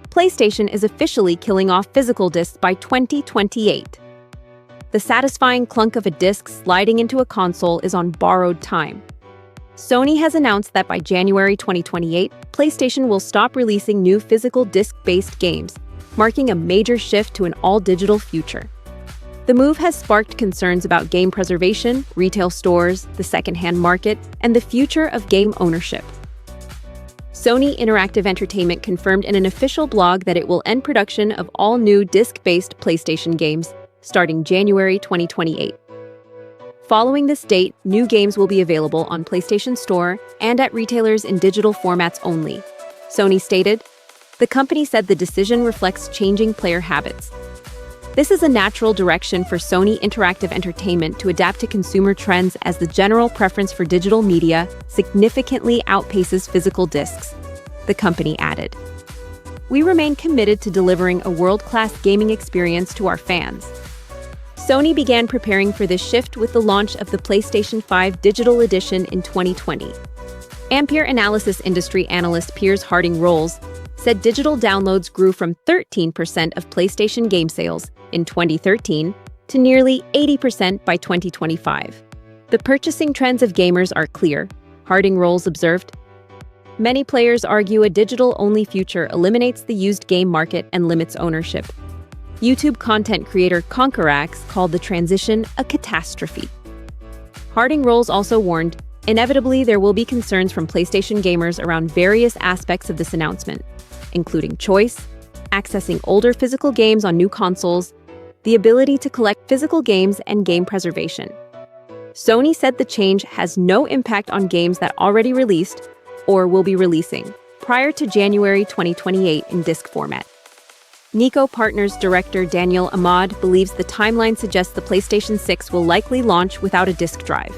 PlayStation is officially killing off physical discs by 2028. The satisfying clunk of a disc sliding into a console is on borrowed time. Sony has announced that by January 2028, PlayStation will stop releasing new physical disc-based games, marking a major shift to an all-digital future. The move has sparked concerns about game preservation, retail stores, the secondhand market, and the future of game ownership. Sony Interactive Entertainment confirmed in an official blog that it will end production of all new disc-based PlayStation games starting January 2028. Following this date, new games will be available on PlayStation Store and at retailers in digital formats only, Sony stated. The company said the decision reflects changing player habits. This is a natural direction for Sony Interactive Entertainment to adapt to consumer trends as the general preference for digital media significantly outpaces physical discs, the company added. We remain committed to delivering a world-class gaming experience to our fans. Sony began preparing for this shift with the launch of the PlayStation 5 Digital Edition in 2020. Ampere analysis industry analyst Piers Harding-Rolls said digital downloads grew from 13% of PlayStation game sales in 2013 to nearly 80% by 2025. The purchasing trends of gamers are clear, Harding-Rolls observed. Many players argue a digital-only future eliminates the used game market and limits ownership. YouTube content creator Conquerax called the transition a catastrophe. Harding-Rolls also warned, inevitably there will be concerns from PlayStation gamers around various aspects of this announcement, including choice, accessing older physical games on new consoles, the ability to collect physical games, and game preservation. Sony said the change has no impact on games that already released or will be releasing prior to January 2028 in disc format. Nico Partners director Daniel Ahmad believes the timeline suggests the PlayStation 6 will likely launch without a disc drive.